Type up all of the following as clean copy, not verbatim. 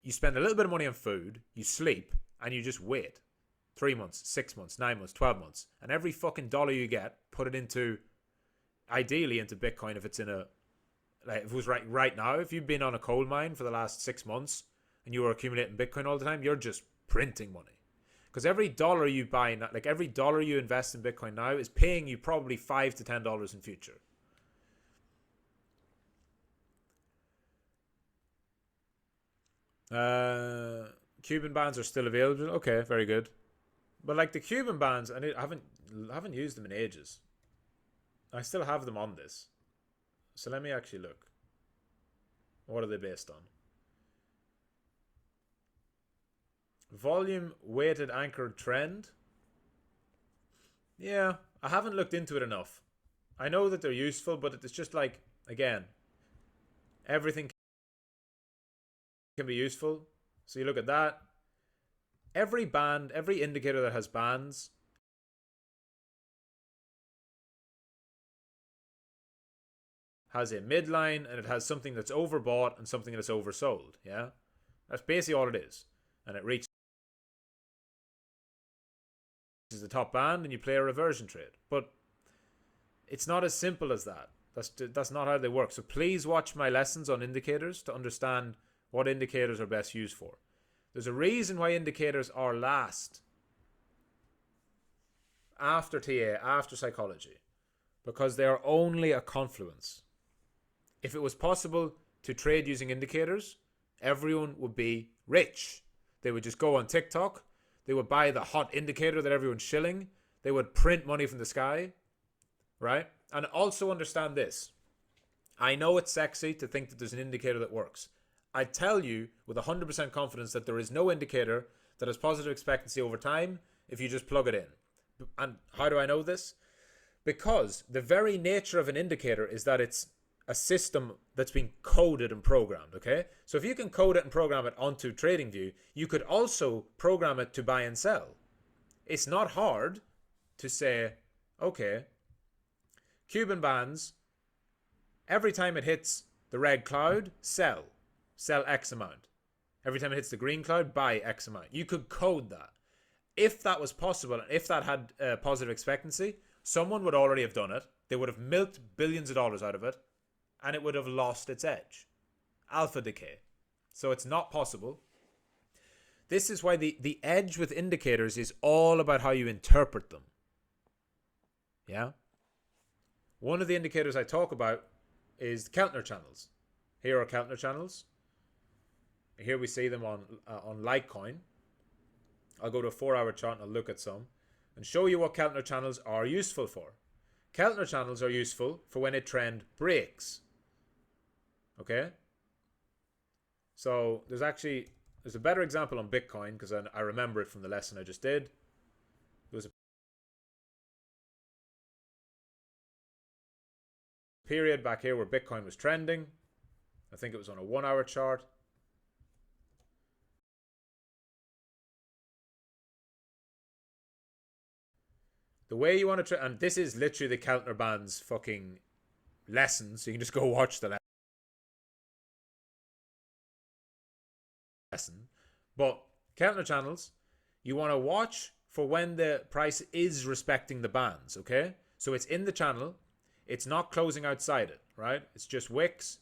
you spend a little bit of money on food, you sleep, and you just wait. 3 months, 6 months, 9 months, 12 months. And every fucking dollar you get, put it into, ideally into Bitcoin if it's in a, like if it was right now, if you've been on a coal mine for the last 6 months and you were accumulating Bitcoin all the time, you're just printing money. Because every dollar you buy, like every dollar you invest in Bitcoin now is paying you probably $5 to $10 in future. Cuban bands are still available. Okay, very good. But like the Cuban bands, I haven't used them in ages. I still have them on this. So let me actually look. What are they based on? Volume weighted anchored trend. Yeah, I haven't looked into it enough. I know that they're useful, but it's just like, again, everything can be useful. So you look at that. Every band, every indicator that has bands has a midline, and it has something that's overbought and something that's oversold. Yeah, that's basically all it is. And it reaches the top band, and you play a reversion trade. But it's not as simple as that. That's not how they work. So please watch my lessons on indicators to understand what indicators are best used for. There's a reason why indicators are last after TA, after psychology, because they are only a confluence. If it was possible to trade using indicators, everyone would be rich. They would just go on TikTok. They would buy the hot indicator that everyone's shilling. They would print money from the sky, right? And also understand this. I know it's sexy to think that there's an indicator that works. I tell you with 100% confidence that there is no indicator that has positive expectancy over time if you just plug it in. And how do I know this? Because the very nature of an indicator is that it's a system that's been coded and programmed, okay? So if you can code it and program it onto TradingView, you could also program it to buy and sell. It's not hard to say, okay, Cuban bands, every time it hits the red cloud, sell X amount. Every time it hits the green cloud, buy X amount. You could code that. If that was possible, and if that had positive expectancy, someone would already have done it. They would have milked billions of dollars out of it, and it would have lost its edge. Alpha decay. So it's not possible. This is why the edge with indicators is all about how you interpret them. Yeah? One of the indicators I talk about is Keltner channels. Here are Keltner channels. Here we see them on Litecoin. I'll go to a 4-hour chart and I'll look at some and show you what Keltner channels are useful for. Keltner channels are useful for when a trend breaks. Okay? So there's a better example on Bitcoin because I remember it from the lesson I just did. There was a period back here where Bitcoin was trending. I think it was on a 1-hour chart. The way you want to and this is literally the Keltner band's fucking lesson, so you can just go watch the lesson. But Keltner channels, you want to watch for when the price is respecting the bands, okay? So it's in the channel, it's not closing outside it, right? It's just wicks,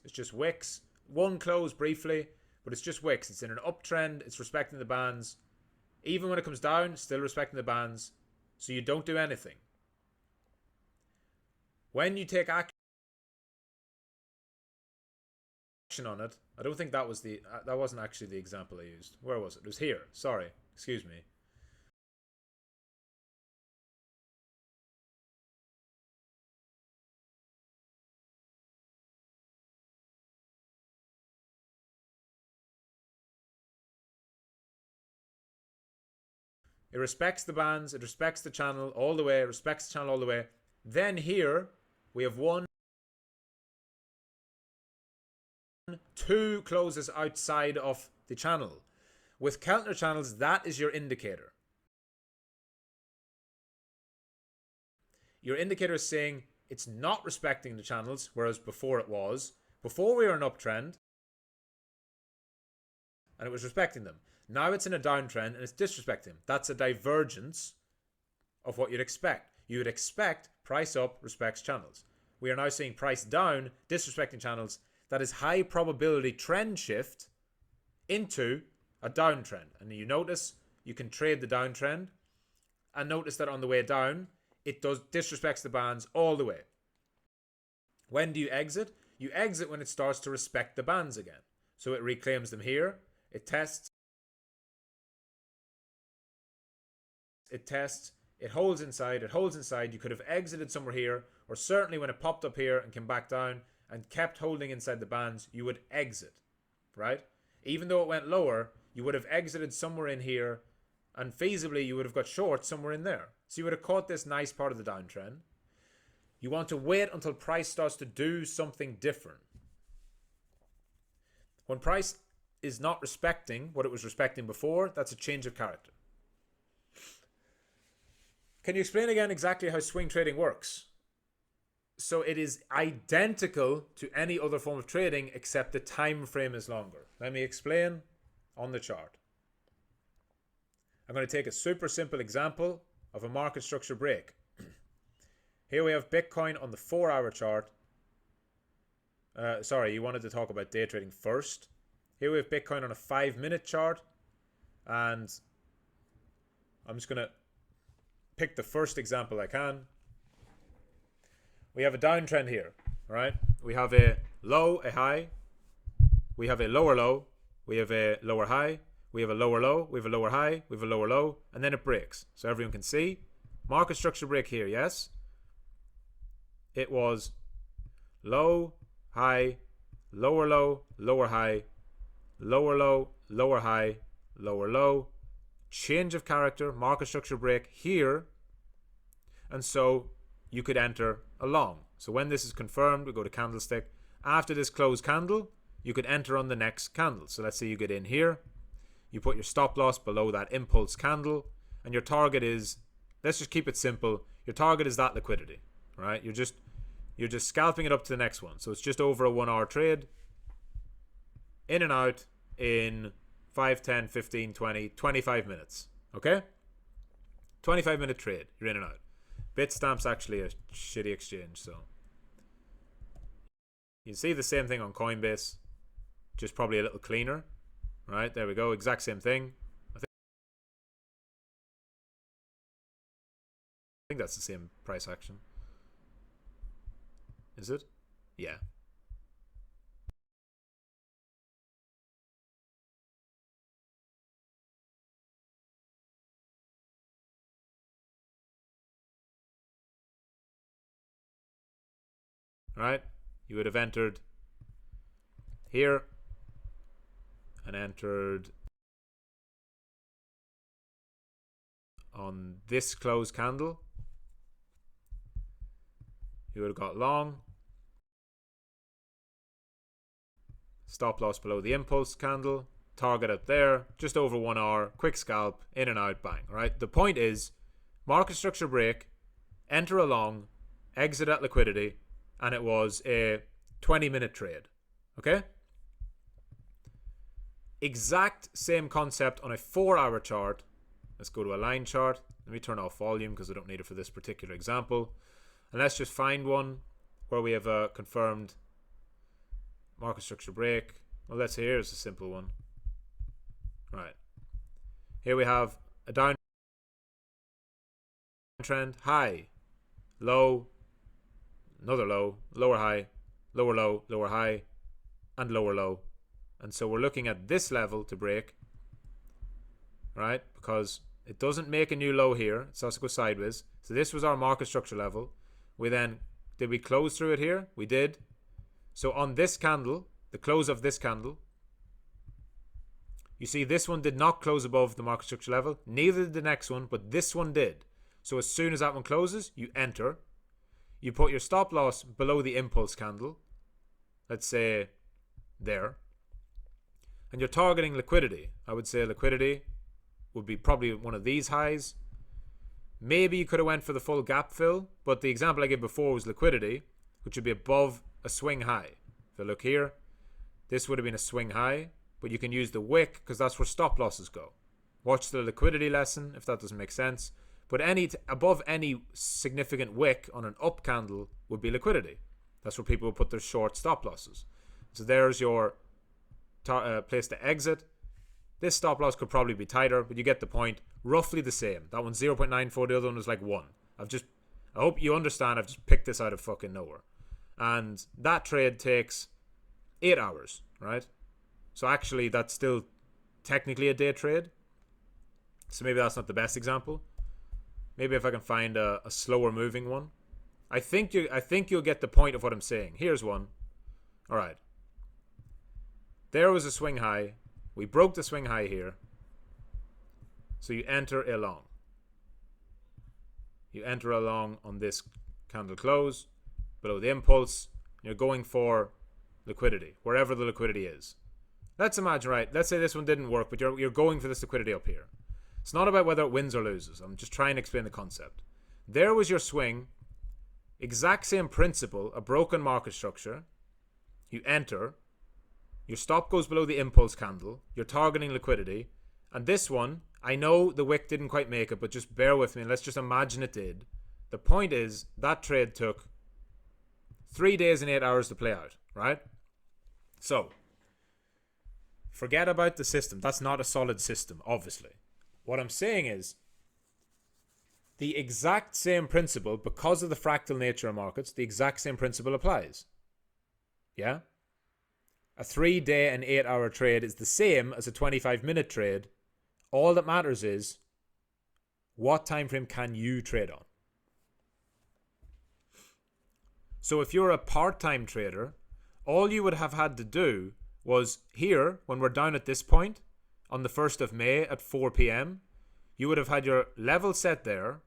one close briefly, but it's just wicks. It's in an uptrend, it's respecting the bands. Even when it comes down, still respecting the bands. So you don't do anything. When you take action on it, I don't think that wasn't actually the example I used. Where was it? It was here. Sorry. Excuse me. It respects the bands, it respects the channel all the way, it respects the channel all the way. Then here, we have 2 closes outside of the channel. With Keltner channels, that is your indicator. Your indicator is saying it's not respecting the channels, whereas before it was. Before we were in uptrend, and it was respecting them. Now it's in a downtrend and it's disrespecting them. That's a divergence of what you'd expect. You would expect price up respects channels. We are now seeing price down, disrespecting channels. That is high probability trend shift into a downtrend. And you notice you can trade the downtrend, and notice that on the way down, it disrespects the bands all the way. When do you exit? You exit when it starts to respect the bands again. So it reclaims them here. It tests. It holds inside. It holds inside. You could have exited somewhere here, or certainly when it popped up here and came back down and kept holding inside the bands, you would exit, right? Even though it went lower, you would have exited somewhere in here, and feasibly you would have got short somewhere in there. So you would have caught this nice part of the downtrend. You want to wait until price starts to do something different. When price is not respecting what it was respecting before, that's a change of character. Can you explain again exactly how swing trading works? So it is identical to any other form of trading, except the time frame is longer. Let me explain on the chart. I'm going to take a super simple example of a market structure break. Here we have Bitcoin on the 4-hour chart. Sorry, you wanted to talk about day trading first. Here we have Bitcoin on a 5-minute chart. And I'm just going to pick the first example I can. We have a downtrend here, right? We have a low, a high. We have a lower low. We have a lower high. We have a lower low. We have a lower high. We have a lower low. And then it breaks. So everyone can see. Market structure break here, yes? It was low, high, lower low, lower high, lower low, lower high, lower low. Change of character, market structure break here. And so you could enter a long. So when this is confirmed, we go to candlestick. After this closed candle, you could enter on the next candle. So let's say you get in here. You put your stop loss below that impulse candle. And your target is, let's just keep it simple. Your target is that liquidity, right? You're just scalping it up to the next one. So it's just over a 1-hour trade. In and out in 5, 10, 15, 20, 25 minutes. Okay? 25-minute trade. You're in and out. Bitstamp's actually a shitty exchange, so you can see the same thing on Coinbase, just probably a little cleaner. Right, there we go. Exact same thing. I think that's the same price action. Is it? Yeah. Right? You would have entered here and entered on this closed candle. You would have got long. Stop loss below the impulse candle. Target up there. Just over 1 hour. Quick scalp. In and out. Bang. Right? The point is, market structure break. Enter a long. Exit at liquidity. And it was a 20-minute trade. Okay? Exact same concept on a 4-hour chart. Let's go to a line chart. Let me turn off volume because I don't need it for this particular example. And let's just find one where we have a confirmed market structure break. Well, let's say here's a simple one. Right. Here we have a downtrend. High. Low. Another low. Lower high. Lower low. Lower high. And lower low. And so we're looking at this level to break, right? Because it doesn't make a new low here. It starts to go sideways. So this was our market structure level. Did we close through it here? We did. So on this candle, the close of this candle, you see this one did not close above the market structure level. Neither did the next one, but this one did. So as soon as that one closes, you enter. You put your stop loss below the impulse candle. Let's say there. And you're targeting liquidity. I would say liquidity would be probably one of these highs. Maybe you could have went for the full gap fill, but the example I gave before was liquidity, which would be above a swing high. If I look here, this would have been a swing high. but you can use the wick because that's where stop losses go. Watch the liquidity lesson if that doesn't make sense. But above any significant wick on an up candle would be liquidity. That's where people will put their short stop losses. So there's your place to exit. This stop loss could probably be tighter, but you get the point. Roughly the same. That one's 0.94. The other one was like 1. I hope you understand. I've just picked this out of fucking nowhere. And that trade takes 8 hours, right? So actually, that's still technically a day trade. So maybe that's not the best example. Maybe if I can find a slower moving one. I think you'll get the point of what I'm saying. Here's one. All right. There was a swing high. We broke the swing high here. So you enter a long. You enter a long on this candle close below the impulse. You're going for liquidity, wherever the liquidity is. Let's imagine, right? Let's say this one didn't work, but you're going for this liquidity up here. It's not about whether it wins or loses. I'm just trying to explain the concept. There was your swing. Exact same principle, a broken market structure. You enter. Your stop goes below the impulse candle. You're targeting liquidity. And this one, I know the wick didn't quite make it, but just bear with me and let's just imagine it did. The point is, that trade took 3 days and 8 hours to play out, right? So, forget about the system. That's not a solid system, obviously. What I'm saying is, the exact same principle, because of the fractal nature of markets, the exact same principle applies. Yeah? A 3 day and 8 hour trade is the same as a 25-minute trade. All that matters is, what time frame can you trade on? So if you're a part-time trader, all you would have had to do was here, when we're down at this point, on the 1st of May at 4 p.m., you would have had your level set there,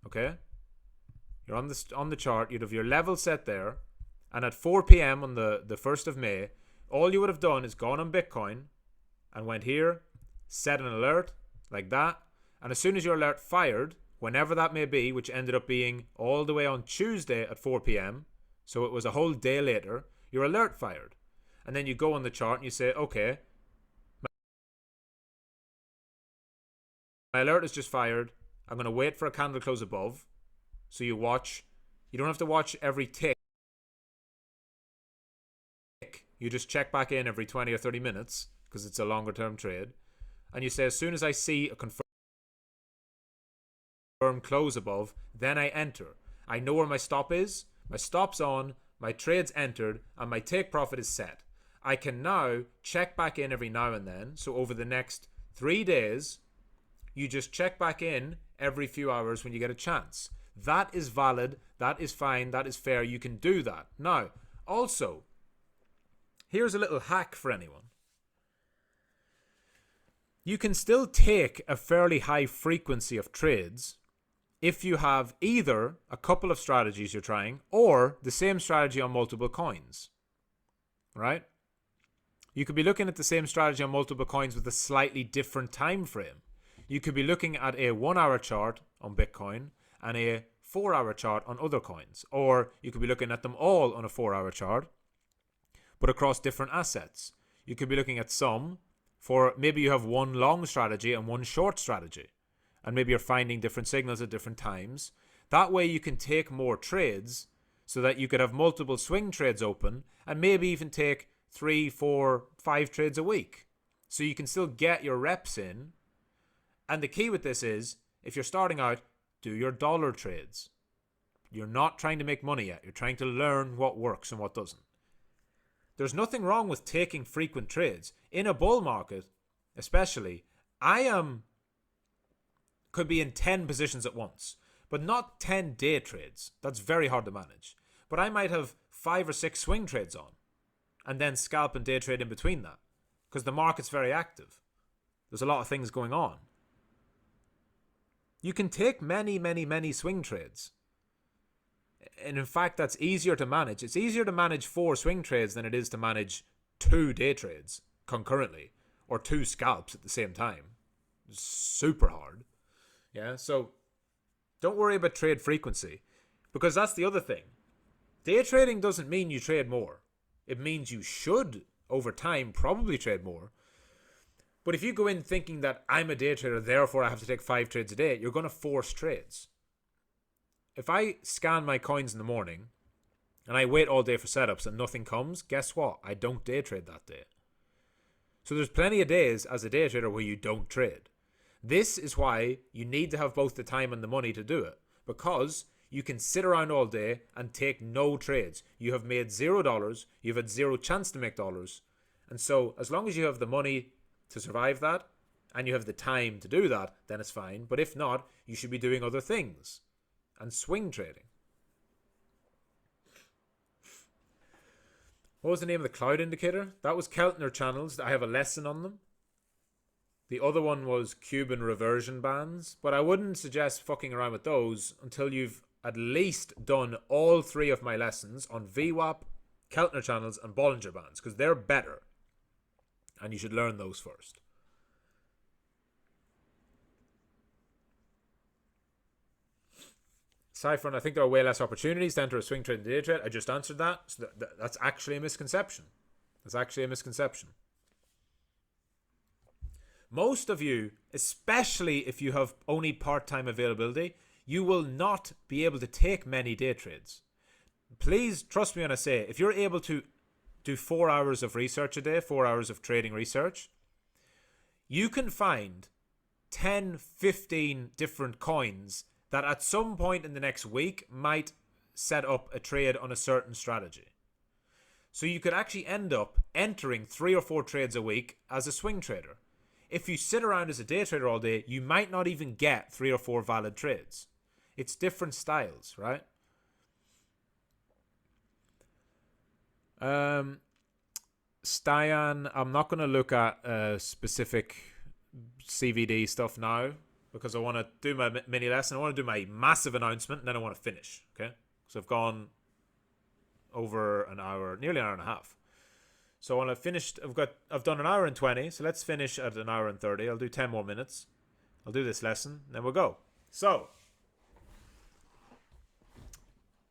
okay? You're on the chart, you'd have your level set there, and at 4 p.m. on the 1st of May, all you would have done is gone on Bitcoin and went here, set an alert like that, and as soon as your alert fired, whenever that may be, which ended up being all the way on Tuesday at 4 p.m., so it was a whole day later, your alert fired. And then you go on the chart and you say, okay, my alert is just fired. I'm going to wait for a candle close above. So you watch. You don't have to watch every tick. You just check back in every 20 or 30 minutes because it's a longer term trade. And you say, as soon as I see a confirmed close above, then I enter. I know where my stop is. My stop's on. My trade's entered. And my take profit is set. I can now check back in every now and then. So over the next 3 days, you just check back in every few hours when you get a chance. That is valid. That is fine. That is fair. You can do that. Now, also, here's a little hack for anyone. You can still take a fairly high frequency of trades if you have either a couple of strategies you're trying or the same strategy on multiple coins. Right? You could be looking at the same strategy on multiple coins with a slightly different time frame. You could be looking at a 1 hour chart on Bitcoin and a 4 hour chart on other coins. Or you could be looking at them all on a 4 hour chart, but across different assets. You could be looking at some for maybe you have one long strategy and one short strategy. And maybe you're finding different signals at different times. That way you can take more trades so that you could have multiple swing trades open and maybe even take 3, 4, 5 trades a week. So you can still get your reps in. And the key with this is, if you're starting out, do your dollar trades. You're not trying to make money yet. You're trying to learn what works and what doesn't. There's nothing wrong with taking frequent trades. In a bull market, especially, could be in 10 positions at once, but not 10 day trades. That's very hard to manage. But I might have 5 or 6 swing trades on, and then scalp and day trade in between that, because the market's very active. There's a lot of things going on. You can take many, many, many swing trades. And in fact, that's easier to manage. It's easier to manage 4 swing trades than it is to manage 2 day trades concurrently or 2 scalps at the same time. It's super hard. Yeah, so don't worry about trade frequency, because that's the other thing. Day trading doesn't mean you trade more. It means you should, over time, probably trade more. But if you go in thinking that I'm a day trader, therefore I have to take 5 trades a day, you're going to force trades. If I scan my coins in the morning and I wait all day for setups and nothing comes, guess what? I don't day trade that day. So there's plenty of days as a day trader where you don't trade. This is why you need to have both the time and the money to do it, because you can sit around all day and take no trades. You have made $0. You've had zero chance to make dollars. And so as long as you have the money to survive that and you have the time to do that, then it's fine. But if not, you should be doing other things and swing trading. What was the name of the cloud indicator? That was Keltner channels. I have a lesson on them. The other one was Cuban reversion bands, but I wouldn't suggest fucking around with those until you've at least done all 3 of my lessons on VWAP, Keltner channels, and Bollinger Bands, because they're better. And you should learn those first. Cypher, I think there are way less opportunities to enter a swing trade and day trade. I just answered that. So that's actually a misconception. That's actually a misconception. Most of you, especially if you have only part-time availability, you will not be able to take many day trades. Please trust me when I say, if you're able to do 4 hours of research a day, 4 hours of trading research, you can find 10, 15 different coins that at some point in the next week might set up a trade on a certain strategy. So you could actually end up entering 3 or 4 trades a week as a swing trader. If you sit around as a day trader all day, you might not even get 3 or 4 valid trades. It's different styles, right? Styan, I'm not going to look at specific CVD stuff now because I want to do my mini lesson. I want to do my massive announcement and then I want to finish, okay? So I've gone over an hour, nearly an hour and a half. So when I've finished, I've done an hour and 20. So let's finish at an hour and 30. I'll do 10 more minutes. I'll do this lesson, and then we'll go. So,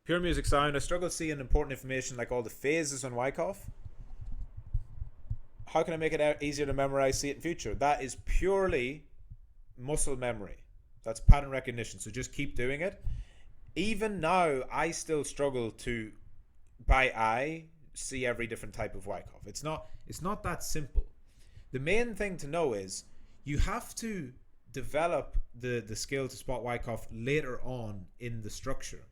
pure music sound. I struggle seeing important information like all the phases on Wyckoff. How can I make it easier to memorize, see it in future? That is purely muscle memory. That's pattern recognition. So just keep doing it. Even now, I still struggle to, by eye, see every different type of Wyckoff. It's not that simple. The main thing to know is you have to develop the skill to spot Wyckoff later on in the structure.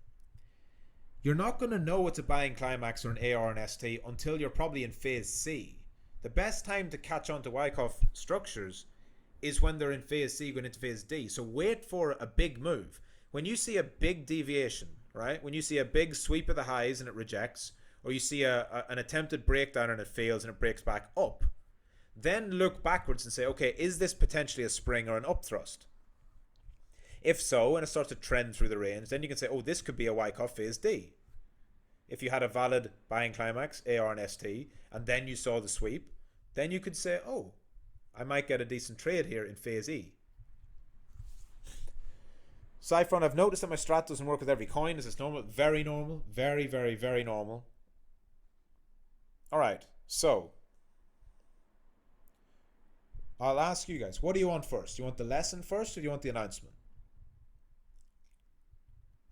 You're not going to know it's a buying climax or an AR and ST until you're probably in phase C. The best time to catch on to Wyckoff structures is when they're in phase C going into phase D. So wait for a big move. When you see a big deviation, right? When you see a big sweep of the highs and it rejects, or you see an attempted breakdown and it fails and it breaks back up, then look backwards and say, okay, is this potentially a spring or an up thrust? If so, and it starts to trend through the range, then you can say, oh, this could be a Wyckoff phase D. If you had a valid buying climax, AR and ST, and then you saw the sweep, then you could say, oh, I might get a decent trade here in phase E. Cyphron, I've noticed that my strat doesn't work with every coin. Is this normal? Very normal. Very, very, very normal. Alright, so I'll ask you guys, what do you want first? Do you want the lesson first or do you want the announcement?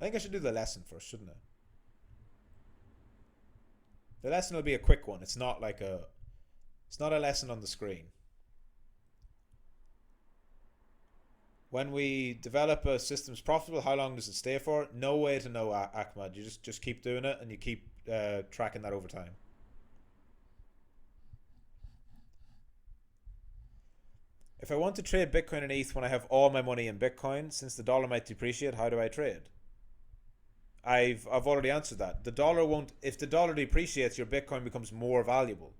I think I should do the lesson first, shouldn't I? The lesson will be a quick one. It's not a lesson on the screen. When we develop a system's profitable, how long does it stay for? No way to know, Ahmad. You just keep doing it and you keep tracking that over time. If I want to trade Bitcoin and ETH when I have all my money in Bitcoin, since the dollar might depreciate, how do I trade? I've already answered that. The dollar won't. If the dollar depreciates, your Bitcoin becomes more valuable.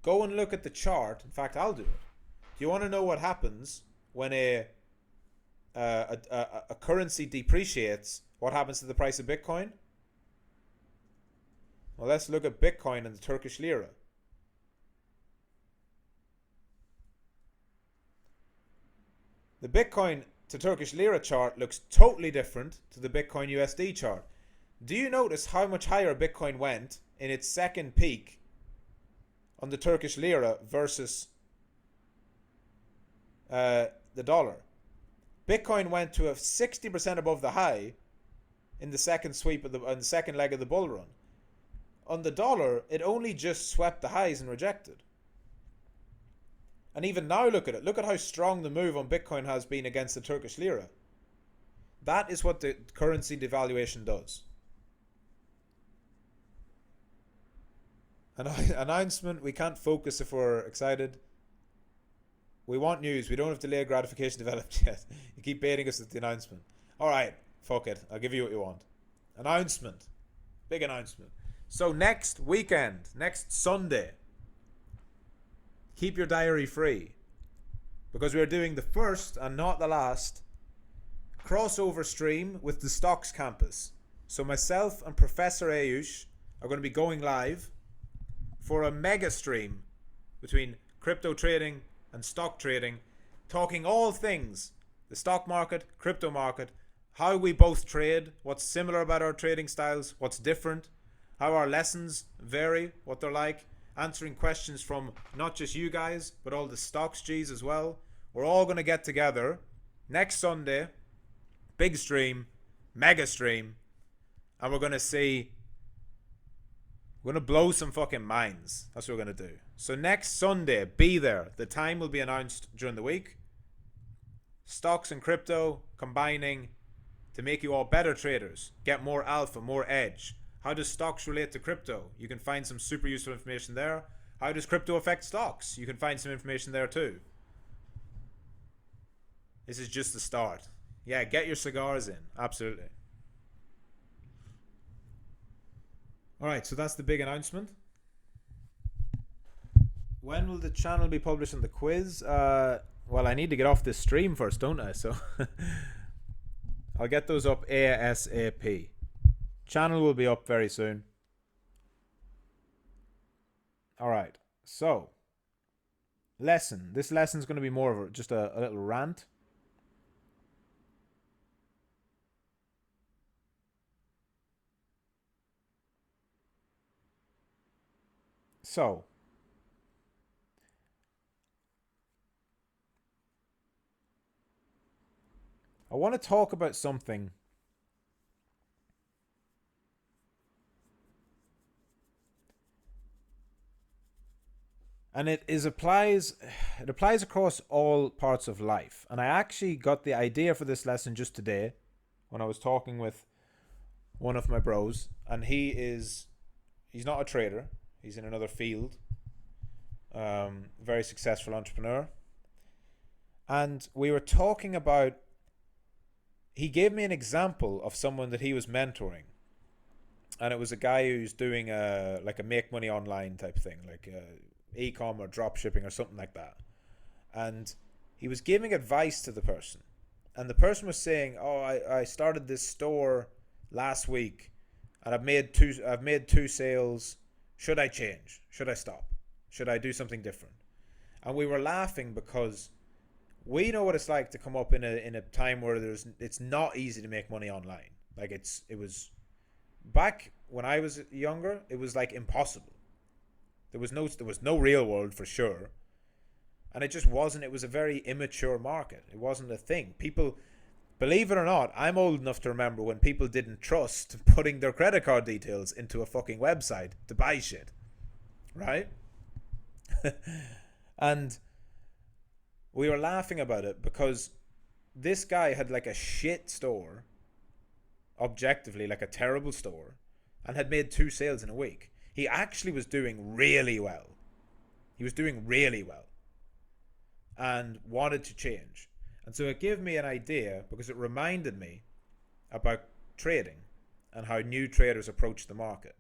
Go and look at the chart. In fact, I'll do it. Do you want to know what happens when a currency depreciates? What happens to the price of Bitcoin? Well, let's look at Bitcoin and the Turkish lira. The Bitcoin to Turkish lira chart looks totally different to the Bitcoin USD chart. Do you notice how much higher Bitcoin went in its second peak on the Turkish lira versus the dollar. Bitcoin went to a 60% above the high in the second sweep of the second leg of the bull run. On the dollar, it only just swept the highs and rejected. And even now, look at it. Look at how strong the move on Bitcoin has been against the Turkish lira. That is what the currency devaluation does. An announcement. We can't focus if we're excited. We want news. We don't have delayed gratification developed yet. You keep baiting us with the announcement. Alright, fuck it. I'll give you what you want. Announcement. Big announcement. So next weekend, next Sunday, keep your diary free. Because we are doing the first and not the last crossover stream with the Stocks campus. So myself and Professor Ayush are going to be going live for a mega stream between crypto trading and stock trading, talking all things: the stock market, crypto market, how we both trade, what's similar about our trading styles, what's different, how our lessons vary, what they're like, answering questions from not just you guys, but all the stocks G's as well. We're all going to get together next Sunday, big stream, mega stream, and we're going to blow some fucking minds. That's what we're going to do. So next Sunday, be there. The time will be announced during the week. Stocks and crypto combining to make you all better traders. Get more alpha, more edge. How does stocks relate to crypto? You can find some super useful information there. How does crypto affect stocks? You can find some information there too. This is just the start. Yeah, get your cigars in. Absolutely. Alright, so that's the big announcement. When will the channel be publishing the quiz? Well, I need to get off this stream first, don't I? So I'll get those up ASAP. Channel will be up very soon. Alright, so lesson. This lesson is going to be more of just a little rant. So, I want to talk about something and it applies across all parts of life. And I actually got the idea for this lesson just today when I was talking with one of my bros, and he's not a trader. He's in another field. Very successful entrepreneur. And we were talking about, he gave me an example of someone that he was mentoring. And it was a guy who's doing a make money online type thing, like e-com or drop shipping or something like that. And he was giving advice to the person. And the person was saying, oh, I started this store last week and I've made two sales. Should I change? Should I stop? Should I do something different? And we were laughing because we know what it's like to come up in a time where it's not easy to make money online. Like it was back when I was younger, it was like impossible. There was no real world for sure. And it just wasn't. It was a very immature market. It wasn't a thing. People, believe it or not, I'm old enough to remember when people didn't trust putting their credit card details into a fucking website to buy shit. Right? And we were laughing about it because this guy had like a shit store, objectively like a terrible store, and had made 2 sales in a week. He actually was doing really well. He was doing really well and wanted to change. And so it gave me an idea because it reminded me about trading and how new traders approach the market.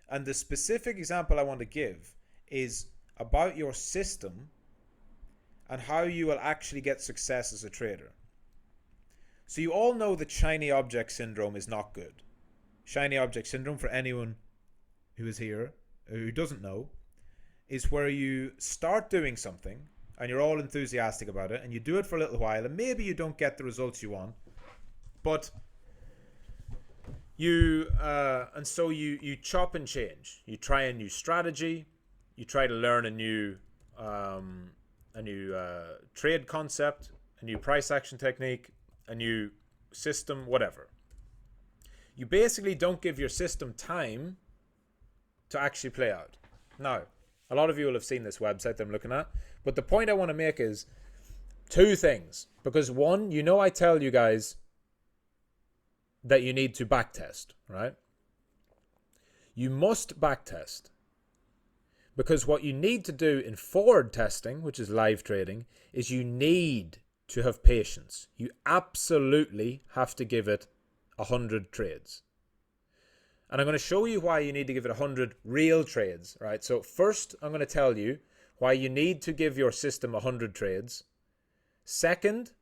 And the specific example I want to give is about your system and how you will actually get success as a trader. So you all know that shiny object syndrome is not good. Shiny object syndrome, for anyone who is here who doesn't know, is where you start doing something and you're all enthusiastic about it and you do it for a little while and maybe you don't get the results you want, but you chop and change. You try a new strategy, you try to learn a a new trade concept, a new price action technique, a new system, whatever. You basically don't give your system time to actually play out. Now, a lot of you will have seen this website that I'm looking at, but the point I want to make is two things. Because one, I tell you guys that you need to backtest, right? You must backtest. Because what you need to do in forward testing, which is live trading, is you need to have patience. You absolutely have to give it 100 trades. And I'm going to show you why you need to give it 100 real trades, right? So first, I'm going to tell you why you need to give your system 100 trades. Second,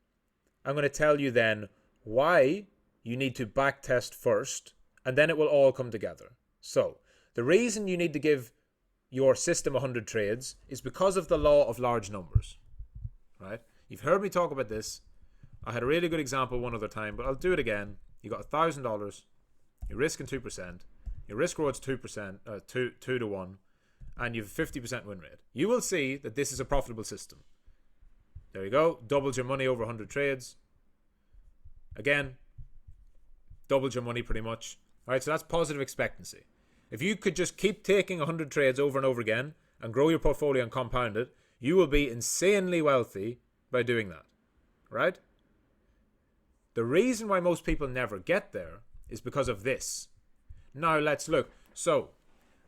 I'm going to tell you then why you need to backtest first, and then it will all come together. So the reason you need to give your system 100 trades is because of the law of large numbers, right? You've heard me talk about this. I had a really good example one other time, but I'll do it again. You got $1,000, you're risking 2%, your risk reward's 2%, 2 to 1, and you have a 50% win rate. You will see that this is a profitable system. There you go, doubles your money over 100 trades. Again, doubles your money pretty much. All right, so that's positive expectancy. If you could just keep taking 100 trades over and over again and grow your portfolio and compound it, you will be insanely wealthy by doing that, right? The reason why most people never get there is because of this. Now let's look. So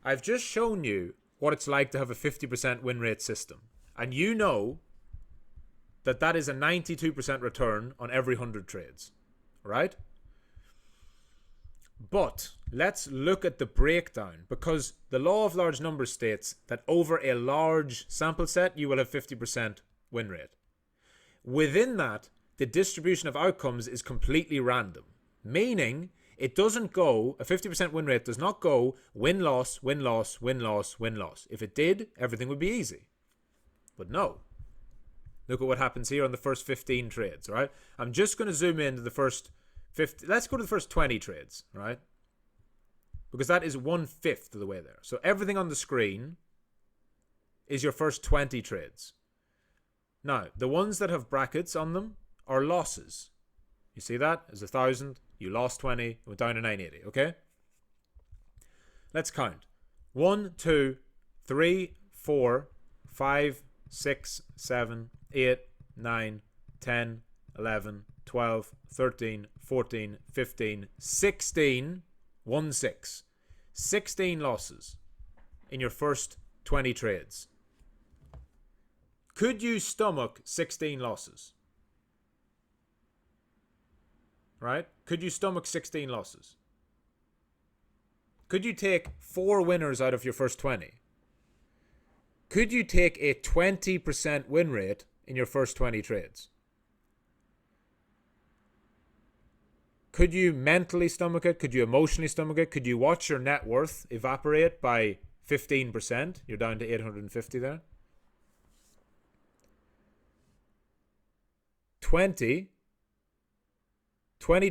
I've just shown you what it's like to have a 50% win rate system. And you know that that is a 92% return on every 100 trades, right? But let's look at the breakdown, because the law of large numbers states that over a large sample set, you will have 50% win rate. Within that, the distribution of outcomes is completely random, meaning it doesn't go, a 50% win rate does not go win, loss, win, loss, win, loss, win, loss. If it did, everything would be easy. But no. Look at what happens here on the first 15 trades, right? I'm just going to zoom into the first 50. Let's go to the first 20 trades, right? Because that is 1/5 of the way there. So everything on the screen is your first 20 trades. Now, the ones that have brackets on them are losses. You see that? It's 1,000. You lost 20. Went down to 980. Okay? Let's count. 1, 2, 3, 4, 5, 6, 7, 8, 9, 10, 11, 12, 13, 14, 15, 16, 1, 6. 16 losses in your first 20 trades. Could you stomach 16 losses? Right? Could you stomach 16 losses? Could you take 4 winners out of your first 20? Could you take a 20% win rate in your first 20 trades? Could you mentally stomach it? Could you emotionally stomach it? Could you watch your net worth evaporate by 15%? You're down to 850 there. 20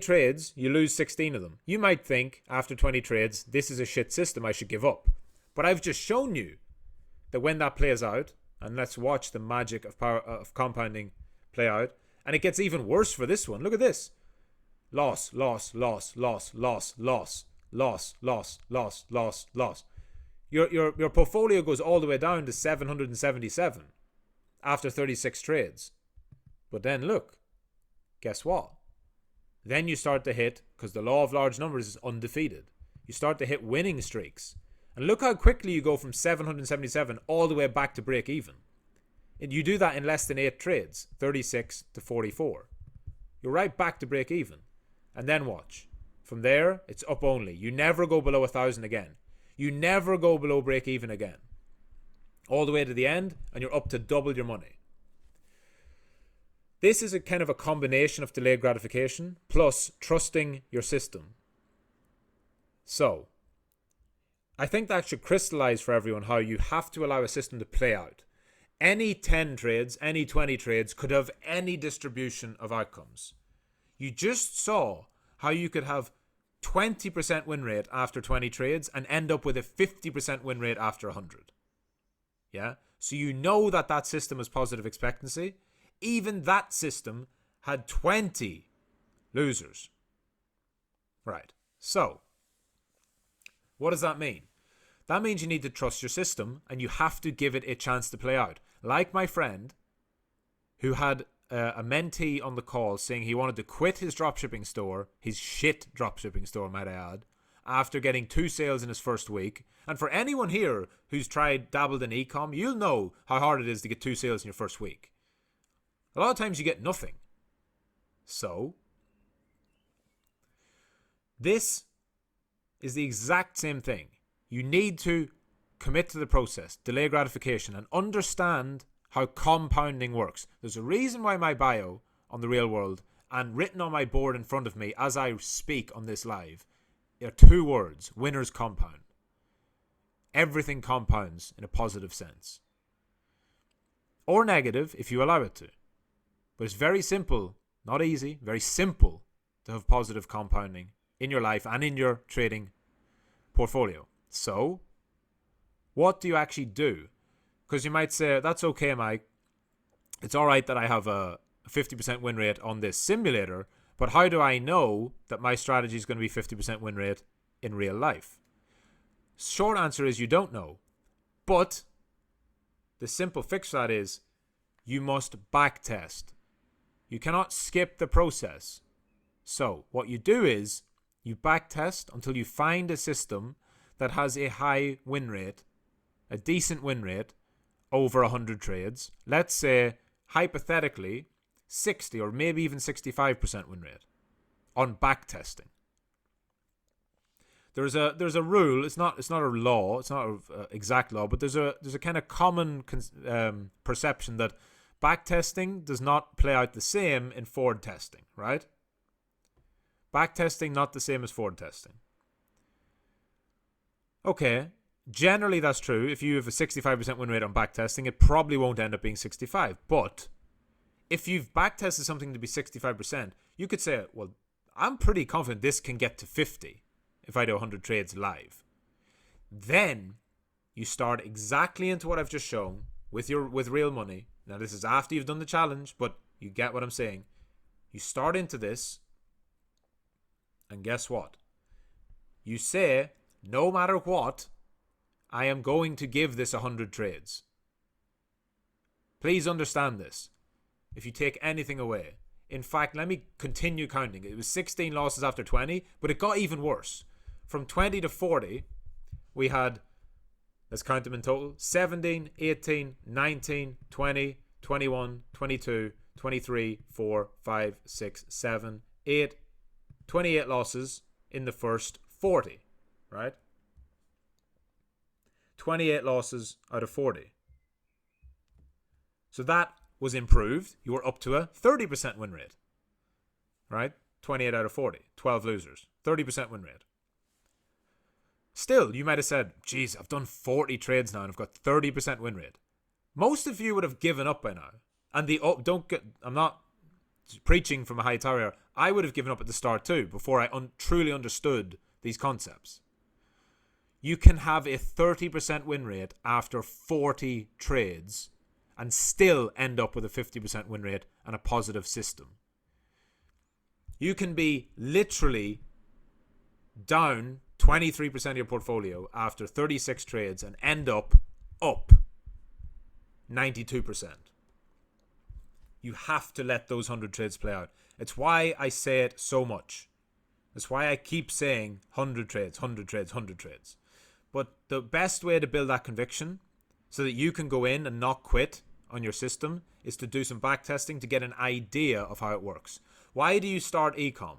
trades, you lose 16 of them. You might think after 20 trades, this is a shit system, I should give up. But I've just shown you that when that plays out, and let's watch the magic of power of compounding play out, and it gets even worse for this one. Look at this. Loss, loss, loss, loss, loss, loss, loss, loss, loss, loss, loss. Your portfolio goes all the way down to 777 after 36 trades. But then look, guess what? Then you start to hit, because the law of large numbers is undefeated, you start to hit winning streaks. And look how quickly you go from 777 all the way back to break even. And you do that in less than 8 trades, 36 to 44. You're right back to break even. And then watch. From there, it's up only. You never go below 1,000 again. You never go below break even again. All the way to the end, and you're up to double your money. This is a kind of a combination of delayed gratification plus trusting your system. So, I think that should crystallize for everyone how you have to allow a system to play out. Any 10 trades, any 20 trades could have any distribution of outcomes. You just saw how you could have 20% win rate after 20 trades and end up with a 50% win rate after 100. Yeah? So you know that that system has positive expectancy. Even that system had 20 losers. Right. So, what does that mean? That means you need to trust your system and you have to give it a chance to play out. Like my friend who had a mentee on the call saying he wanted to quit his dropshipping store, his shit dropshipping store, might I add, after getting 2 sales in his first week. And for anyone here who's dabbled in e-com, you'll know how hard it is to get 2 sales in your first week. A lot of times you get nothing. So, this is the exact same thing. You need to commit to the process, delay gratification, and understand how compounding works. There's a reason why my bio on The Real World and written on my board in front of me as I speak on this live are 2 words: winners compound. Everything compounds in a positive sense. Or negative if you allow it to. But it's very simple, not easy, very simple to have positive compounding in your life and in your trading portfolio. So, what do you actually do? Because you might say, that's okay, Mike. It's all right that I have a 50% win rate on this simulator, but how do I know that my strategy is going to be 50% win rate in real life? Short answer is you don't know. But the simple fix for that is you must backtest. You cannot skip the process. So what you do is you backtest until you find a system that has a high win rate, a decent win rate over 100 trades. Let's say, hypothetically, 60 or maybe even 65% win rate on backtesting. There's a rule. It's not a law. It's not an exact law, but there's a kind of common perception that backtesting does not play out the same in forward testing, right? Backtesting not the same as forward testing. Okay, generally that's true. If you have a 65% win rate on backtesting, it probably won't end up being 65. But if you've backtested something to be 65%, you could say, well, I'm pretty confident this can get to 50 if I do 100 trades live. Then you start exactly into what I've just shown with real money. Now this is after you've done the challenge, but you get what I'm saying. You start into this, and guess what? You say, no matter what, I am going to give this 100 trades. Please understand this. If you take anything away. In fact, let me continue counting. It was 16 losses after 20, but it got even worse. From 20 to 40, we had, let's count them in total, 17, 18, 19, 20, 21, 22, 23, 4, 5, 6, 7, 8, 28 losses in the first 40, right? 28 losses out of 40. So that was improved. You were up to a 30% win rate, right? 28 out of 40, 12 losers, 30% win rate. Still, you might have said, geez, I've done 40 trades now and I've got 30% win rate. Most of you would have given up by now. And I'm not preaching from a high tower. I would have given up at the start too, before I truly understood these concepts. You can have a 30% win rate after 40 trades and still end up with a 50% win rate and a positive system. You can be literally down 23% of your portfolio after 36 trades and end up 92%. You have to let those 100 trades play out. It's why I say it so much. It's why I keep saying 100 trades, 100 trades, 100 trades. But the best way to build that conviction so that you can go in and not quit on your system is to do some backtesting to get an idea of how it works. Why do you start ecom?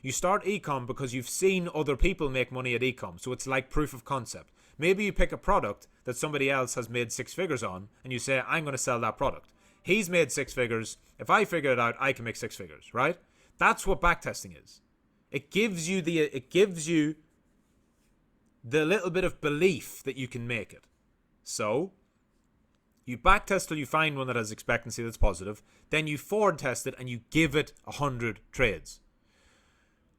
You start ecom because you've seen other people make money at ecom, so it's like proof of concept. Maybe you pick a product that somebody else has made 6 figures on and you say, I'm going to sell that product. He's made 6 figures. If I figure it out, I can make 6 figures, right? That's what backtesting is. It gives you the little bit of belief that you can make it. So, you backtest till you find one that has expectancy that's positive. Then you forward test it and you give it 100 trades.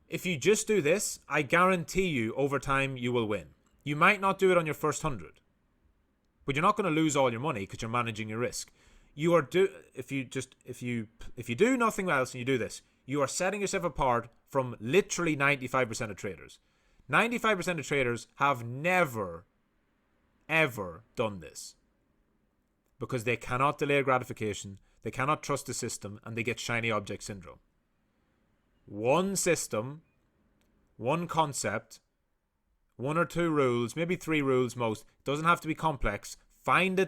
If you just do this, I guarantee you over time you will win. You might not do it on your first 100. but you're not going to lose all your money because you're managing your risk. You are if you do nothing else and you do this, you are setting yourself apart from literally 95% of traders. 95% of traders have never, ever done this because they cannot delay gratification, they cannot trust the system, and they get shiny object syndrome. One system, one concept, 1 or 2 rules, maybe 3 rules most. It doesn't have to be complex. Find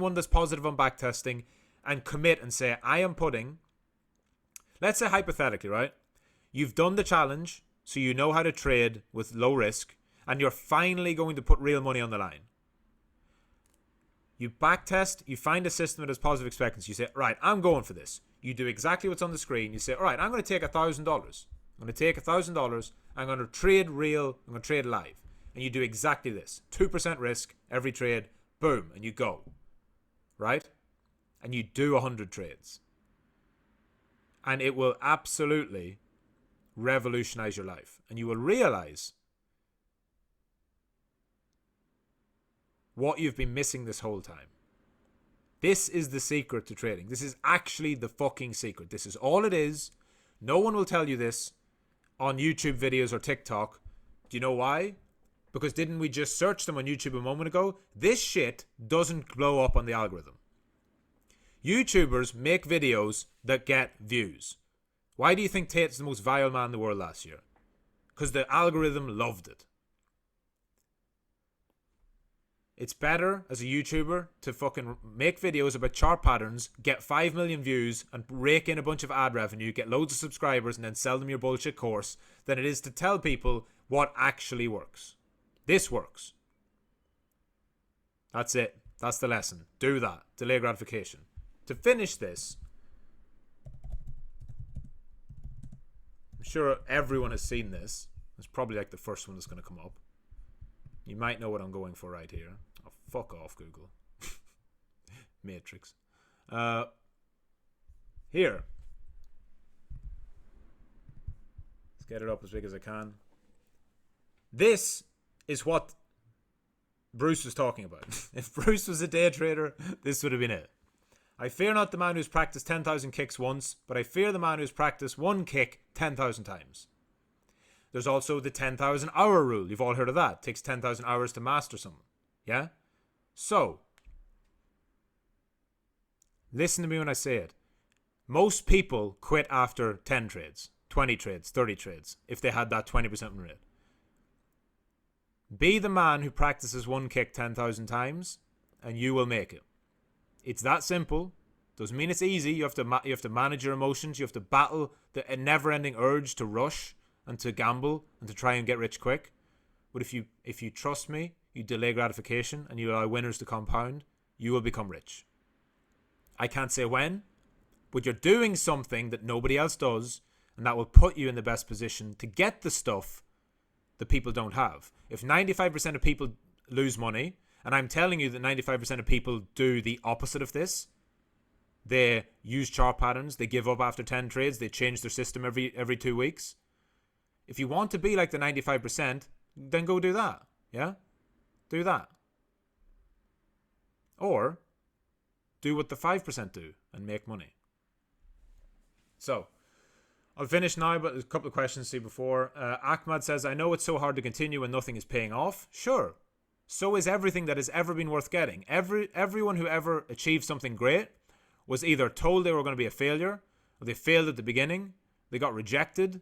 one that's positive on backtesting and commit and say, I am putting, let's say hypothetically, right? You've done the challenge, so you know how to trade with low risk, and you're finally going to put real money on the line. You backtest, you find a system that has positive expectancy. You say, right, I'm going for this. You do exactly what's on the screen. You say, all right, I'm going to take $1,000. I'm going to take $1,000. I'm going to trade real. I'm going to trade live. And you do exactly this. 2% risk every trade. Boom. And you go. Right? And you do 100 trades. And it will absolutely revolutionize your life. And you will realize what you've been missing this whole time. This is the secret to trading. This is actually the fucking secret. This is all it is. No one will tell you this on YouTube videos or TikTok. Do you know why? Because didn't we just search them on YouTube a moment ago? This shit doesn't blow up on the algorithm. YouTubers make videos that get views. Why do you think Tate's the most viral man in the world last year? Because the algorithm loved it. It's better as a YouTuber to fucking make videos about chart patterns, get 5 million views, and rake in a bunch of ad revenue, get loads of subscribers, and then sell them your bullshit course than it is to tell people what actually works. This works. That's it. That's the lesson. Do that. Delay gratification. To finish this, I'm sure everyone has seen this. It's probably like the first one that's going to come up. You might know what I'm going for right here. Oh, fuck off, Google. Matrix. Here. Let's get it up as big as I can. This is what Bruce was talking about. If Bruce was a day trader, this would have been it. I fear not the man who's practiced 10,000 kicks once, but I fear the man who's practiced one kick 10,000 times. There's also the 10,000 hour rule. You've all heard of that. It takes 10,000 hours to master something. Yeah? So, listen to me when I say it. Most people quit after 10 trades, 20 trades, 30 trades, if they had that 20% win rate. Be the man who practices one kick 10,000 times, and you will make it. It's that simple. Doesn't mean it's easy. You have to manage your emotions. You have to battle the never-ending urge to rush and to gamble and to try and get rich quick. But if you trust me, you delay gratification and you allow winners to compound, you will become rich. I can't say when, but you're doing something that nobody else does, and that will put you in the best position to get the stuff that people don't have. If 95% of people lose money, and I'm telling you that 95% of people do the opposite of this, they use chart patterns, they give up after 10 trades, they change their system every 2 weeks. If you want to be like the 95%, then go do that. Yeah? Do that. Or do what the 5% do and make money. So, I'll finish now, but there's a couple of questions to see before. Ahmad says, I know it's so hard to continue when nothing is paying off. Sure. So is everything that has ever been worth getting. Everyone who ever achieved something great was either told they were going to be a failure, or they failed at the beginning, they got rejected.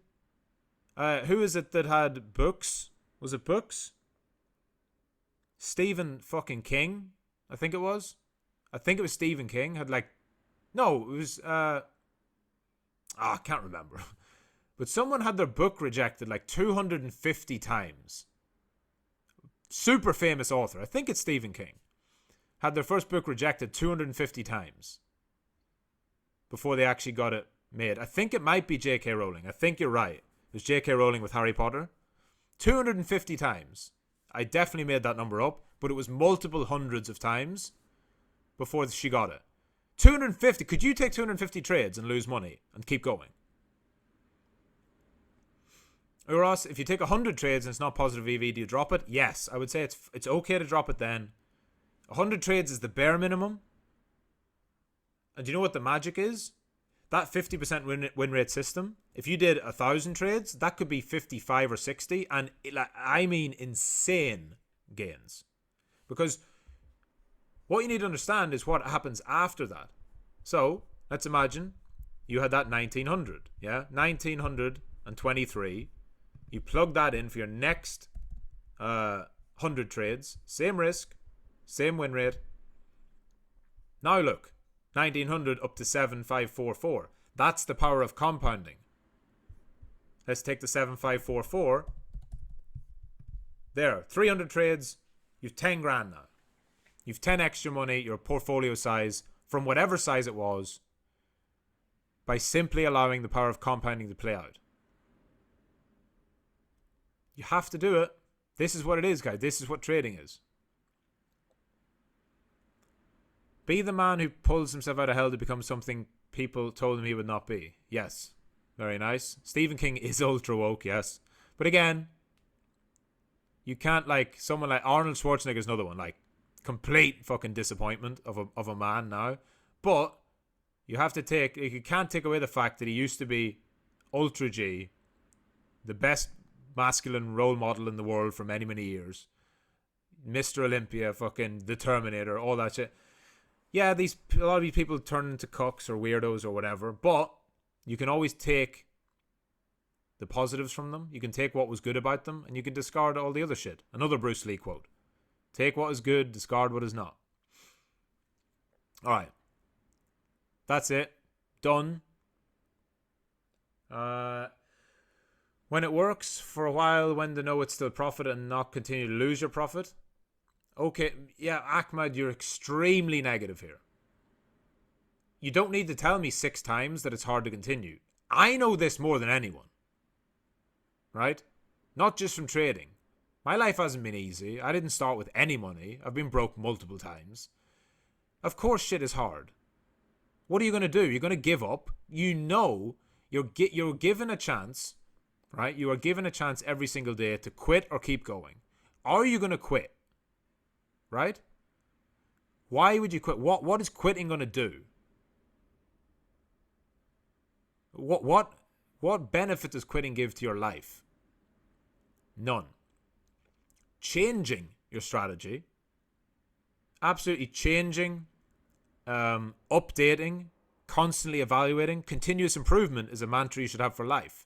Who is it that had books? Was it books? Stephen fucking King, I think it was. I think it was Stephen King. Had like... No, it was... I can't remember. But someone had their book rejected like 250 times. Super famous author. I think it's Stephen King. Had their first book rejected 250 times before they actually got it made. I think it might be J.K. Rowling. I think you're right. It was J.K. Rowling with Harry Potter. 250 times. I definitely made that number up, but it was multiple hundreds of times before she got it. 250. Could you take 250 trades and lose money and keep going? Or else, if you take 100 trades and it's not positive EV, do you drop it? Yes, I would say it's okay to drop it then. 100 trades is the bare minimum. And do you know what the magic is? That 50% win rate system, if you did 1,000 trades, that could be 55 or 60. And I mean insane gains. Because what you need to understand is what happens after that. So let's imagine you had that 1900. Yeah, 1923. You plug that in for your next 100 trades. Same risk, same win rate. Now look. 1900 up to 7544. That's the power of compounding. Let's take the 7544. There, 300 trades. You've 10 grand now. You've 10 extra money, your portfolio size, from whatever size it was, by simply allowing the power of compounding to play out. You have to do it. This is what it is, guys. This is what trading is. Be the man who pulls himself out of hell to become something people told him he would not be. Yes. Very nice. Stephen King is ultra woke, yes. But again, you can't, like, someone like Arnold Schwarzenegger is another one. Like, complete fucking disappointment of a man now. But you have to take, you can't take away the fact that he used to be Ultra G, the best masculine role model in the world for many, many years. Mr. Olympia, fucking the Terminator, all that shit. Yeah, a lot of these people turn into cucks or weirdos or whatever, but you can always take the positives from them. You can take what was good about them, and you can discard all the other shit. Another Bruce Lee quote. Take what is good, discard what is not. Alright. That's it. Done. When it works for a while, when to know it's still profit and not continue to lose your profit. Okay, yeah, Ahmad, you're extremely negative here. You don't need to tell me 6 times that it's hard to continue. I know this more than anyone. Right? Not just from trading. My life hasn't been easy. I didn't start with any money. I've been broke multiple times. Of course shit is hard. What are you going to do? You're going to give up. You know you're given a chance, right? You are given a chance every single day to quit or keep going. Are you going to quit? Right? Why would you quit? What is quitting going to do? What benefit does quitting give to your life? None. Changing your strategy, absolutely changing, updating, constantly evaluating, continuous improvement is a mantra you should have for life.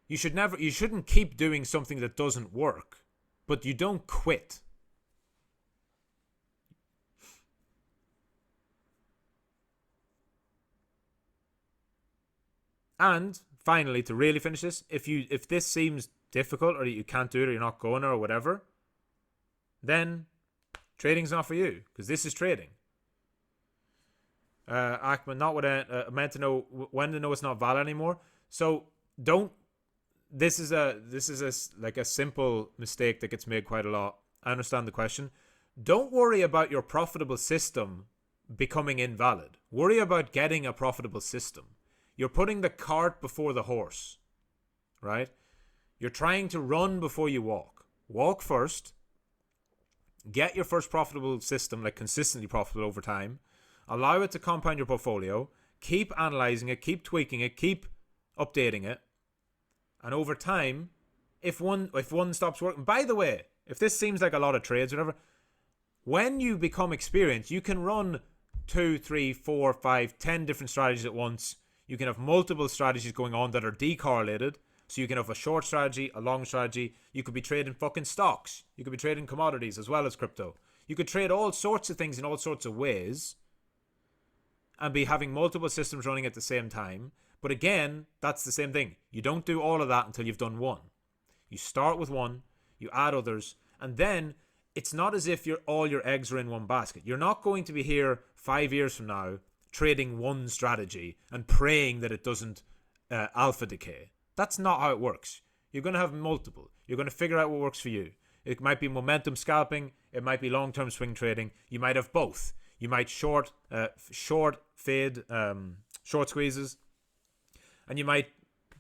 You shouldn't keep doing something that doesn't work, but you don't quit. And finally, to really finish this, if this seems difficult or you can't do it or you're not going or whatever, then trading's not for you, because this is trading. Ahmed, not what I meant to know when to know it's not valid anymore. So don't. This is a simple mistake that gets made quite a lot. I understand the question. Don't worry about your profitable system becoming invalid. Worry about getting a profitable system. You're putting the cart before the horse, right? You're trying to run before you walk. Walk first. Get your first profitable system, like consistently profitable over time. Allow it to compound your portfolio. Keep analyzing it. Keep tweaking it. Keep updating it. And over time, if one stops working, by the way, if this seems like a lot of trades or whatever, when you become experienced, you can run 2, 3, 4, 5, 10 different strategies at once. You can have multiple strategies going on that are decorrelated. So you can have a short strategy, a long strategy. You could be trading fucking stocks. You could be trading commodities as well as crypto. You could trade all sorts of things in all sorts of ways and be having multiple systems running at the same time. But again, that's the same thing. You don't do all of that until you've done one. You start with one, you add others, and then it's not as if all your eggs are in one basket. You're not going to be here 5 years from now trading one strategy and praying that it doesn't alpha decay. That's not how it works. You're going to have multiple. You're going to figure out what works for you. It might be momentum scalping. It might be long-term swing trading. You might have both. You might short fade, short squeezes. And you might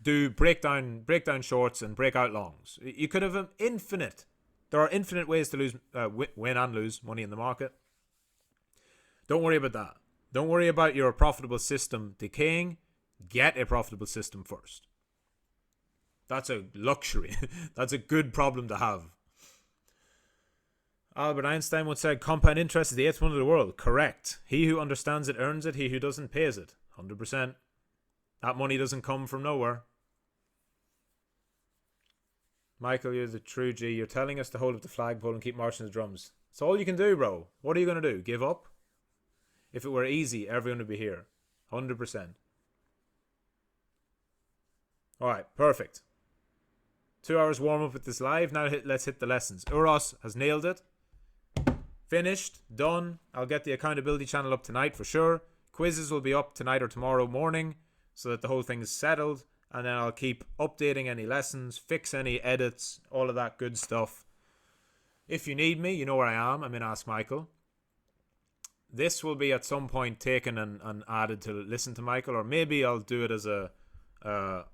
do breakdown shorts and breakout longs. You could have an infinite There are infinite ways to win and lose money in the market. Don't worry about that. Don't worry about your profitable system decaying. Get a profitable system first. That's a luxury. That's a good problem to have. Albert Einstein once said, compound interest is the eighth wonder of the world. Correct. He who understands it earns it. He who doesn't pays it. 100%. That money doesn't come from nowhere. Michael, you're the true G. You're telling us to hold up the flagpole and keep marching the drums. It's all you can do, bro. What are you going to do? Give up? If it were easy, everyone would be here. 100%. Alright, perfect. 2 hours warm up with this live. Now let's hit the lessons. Uros has nailed it. Finished. Done. I'll get the accountability channel up tonight for sure. Quizzes will be up tonight or tomorrow morning so that the whole thing is settled. And then I'll keep updating any lessons, fix any edits, all of that good stuff. If you need me, you know where I am. I'm in Ask Michael. This will be at some point taken and added to Listen to Michael, or maybe I'll do it as a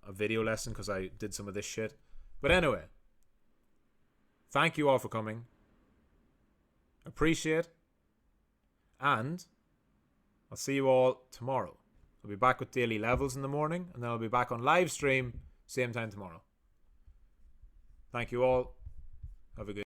video lesson because I did some of this shit. But anyway, thank you all for coming. Appreciate. And I'll see you all tomorrow. I'll be back with daily levels in the morning, and then I'll be back on live stream same time tomorrow. Thank you all. Have a good